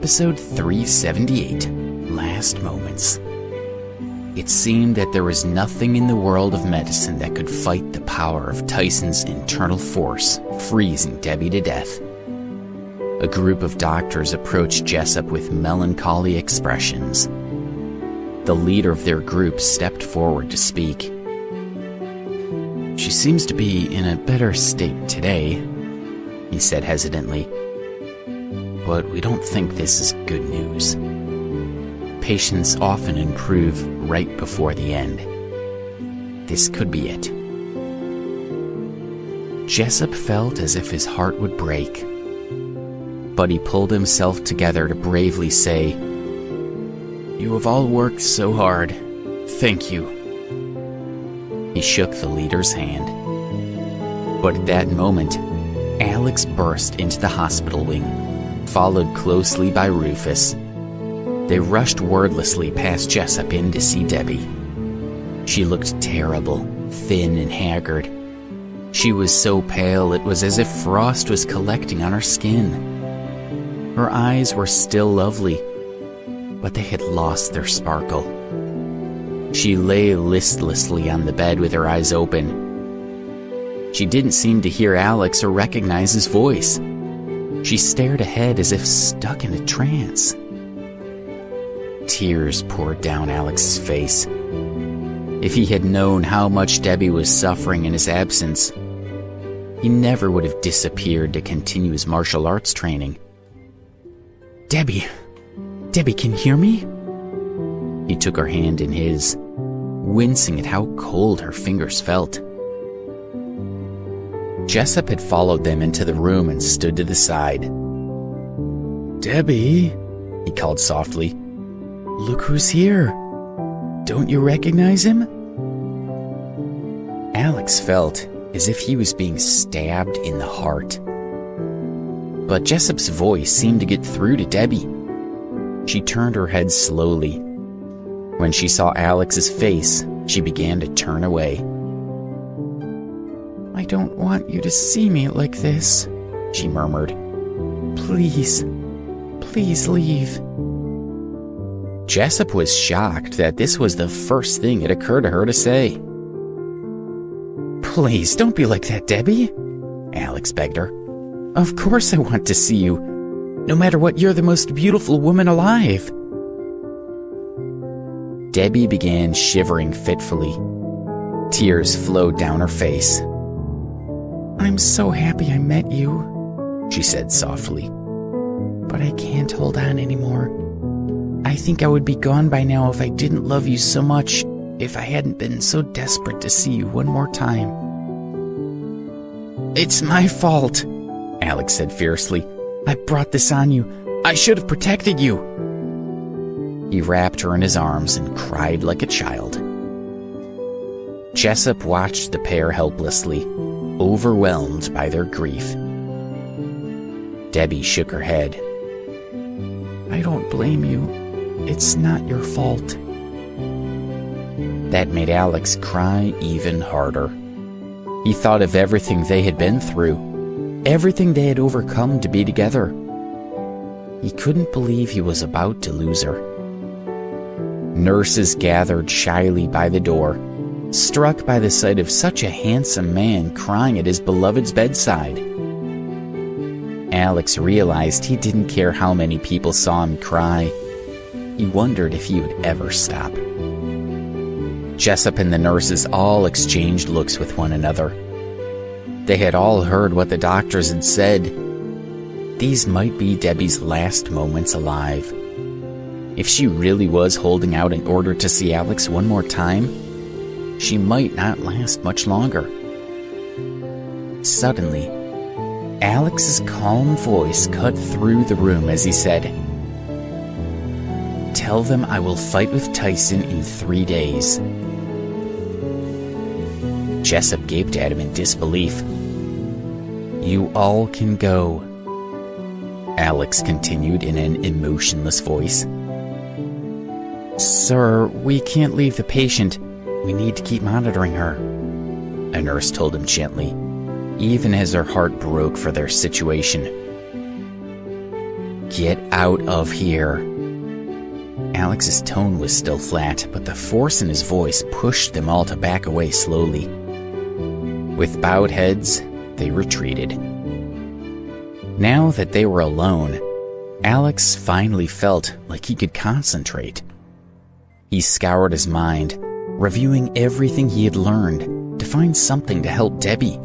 episode 378, Last Moments. It seemed that there was nothing in the world of medicine that could fight the power of Tyson's internal force, freezing Debbie to death. A group of doctors approached Jessup with melancholy expressions. The leader of their group stepped forward to speak. "She seems to be in a better state today," he said hesitantly. "But we don't think this is good news. Patients often improve right before the end. This could be it." Jessup felt as if his heart would break, but he pulled himself together to bravely say, "You have all worked so hard. Thank you." He shook the leader's hand. But at that moment, Alex burst into the hospital wing, followed closely by Rufus. They rushed wordlessly past Jessup in to see Debbie. She looked terrible, thin and haggard. She was so pale it was as if frost was collecting on her skin. Her eyes were still lovely, but they had lost their sparkle. She lay listlessly on the bed with her eyes open. She didn't seem to hear Alex or recognize his voice. She stared ahead as if stuck in a trance. Tears poured down Alex's face. If he had known how much Debbie was suffering in his absence, he never would have disappeared to continue his martial arts training. Debbie, can you hear me?" He took her hand in his, wincing at how cold her fingers felt. Jessup had followed them into the room and stood to the side. "Debbie," he called softly, "look who's here. Don't you recognize him?" Alex felt as if he was being stabbed in the heart. But Jessup's voice seemed to get through to Debbie. She turned her head slowly. When she saw Alex's face, she began to turn away. "I don't want you to see me like this," she murmured. Please leave." Jessup was shocked that this was the first thing it occurred to her to say. "Please, don't be like that, Debbie," Alex begged her. "Of course I want to see you. No matter what, you're the most beautiful woman alive." Debbie began shivering fitfully. Tears flowed down her face. "I'm so happy I met you," she said softly. "But I can't hold on anymore. I think I would be gone by now if I didn't love you so much, if I hadn't been so desperate to see you one more time." "It's my fault," Alex said fiercely. "I brought this on you. I should have protected you." He wrapped her in his arms and cried like a child. Jessup watched the pair helplessly, overwhelmed by their grief. Debbie shook her head. "I don't blame you. It's not your fault." That made Alex cry even harder. He thought of everything they had been through, everything they had overcome to be together. He couldn't believe he was about to lose her. Nurses gathered shyly by the door, struck by the sight of such a handsome man crying at his beloved's bedside. Alex realized he didn't care how many people saw him cry. He wondered if he would ever stop. Jessup and the nurses all exchanged looks with one another. They had all heard what the doctors had said. These might be Debbie's last moments alive. If she really was holding out in order to see Alex one more time, she might not last much longer. Suddenly, Alex's calm voice cut through the room as he said, "Tell them I will fight with Tyson in 3 days." Jessup gaped at him in disbelief. "You all can go," Alex continued in an emotionless voice. "Sir, we can't leave the patient. We need to keep monitoring her," a nurse told him gently, even as her heart broke for their situation. Get out of here. Alex's tone was still flat, but the force in his voice pushed them all to back away slowly. With bowed heads, they retreated. Now that they were alone, Alex finally felt like he could concentrate. He scoured his mind, reviewing everything he had learned to find something to help Debbie.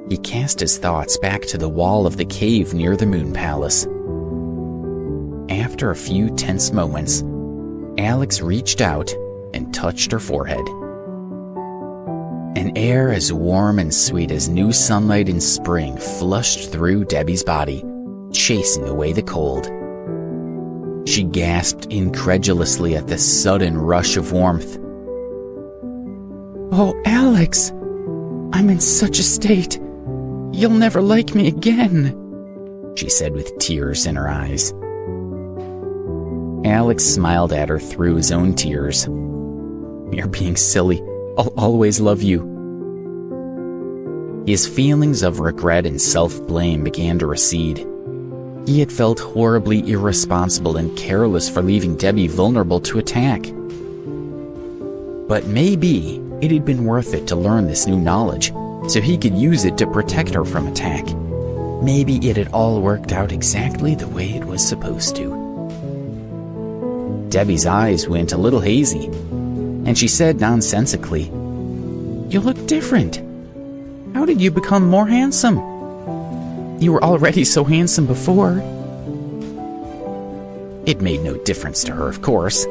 He cast his thoughts back to the wall of the cave near the Moon Palace. After a few tense moments, Alex reached out and touched her forehead. An air as warm and sweet as new sunlight in spring flushed through Debbie's body, chasing away the cold. She gasped incredulously at the sudden rush of warmth. "Oh, Alex, I'm in such a state. You'll never like me again," she said with tears in her eyes. Alex smiled at her through his own tears. "You're being silly. I'll always love you." His feelings of regret and self-blame began to recede. He had felt horribly irresponsible and careless for leaving Debbie vulnerable to attack. But maybe it had been worth it to learn this new knowledge, so he could use it to protect her from attack. Maybe it had all worked out exactly the way it was supposed to. Debbie's eyes went a little hazy, and she said nonsensically, "You look different. How did you become more handsome? You were already so handsome before." It made no difference to her, of course.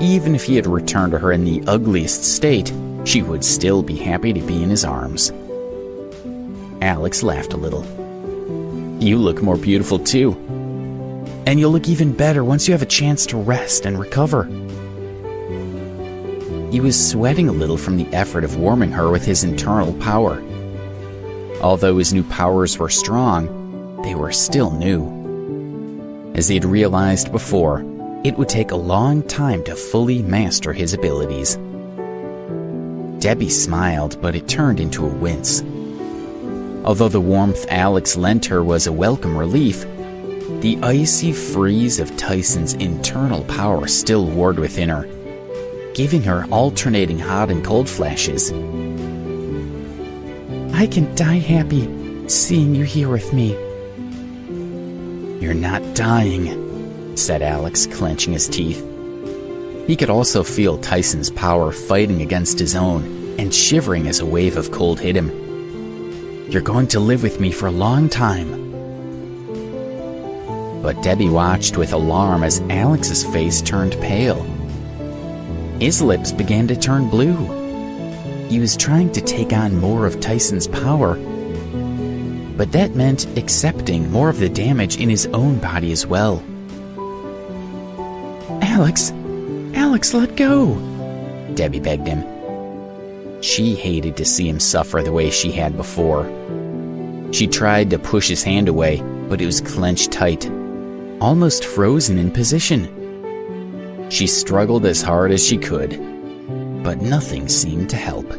Even if he had returned to her in the ugliest state, she would still be happy to be in his arms. Alex laughed a little. "You look more beautiful too. And you'll look even better once you have a chance to rest and recover." He was sweating a little from the effort of warming her with his internal power. Although his new powers were strong, they were still new. As he had realized before, it would take a long time to fully master his abilities. Debbie smiled, but it turned into a wince. Although the warmth Alex lent her was a welcome relief, the icy freeze of Tyson's internal power still warred within her, giving her alternating hot and cold flashes. "I can die happy seeing you here with me." "You're not dying," said Alex, clenching his teeth. He could also feel Tyson's power fighting against his own and shivering as a wave of cold hit him. "You're going to live with me for a long time." But Debbie watched with alarm as Alex's face turned pale. His lips began to turn blue. He was trying to take on more of Tyson's power, but that meant accepting more of the damage in his own body as well. Alex, let go," Debbie begged him. She hated to see him suffer the way she had before. She tried to push his hand away, but it was clenched tight, almost frozen in position. She struggled as hard as she could, but nothing seemed to help.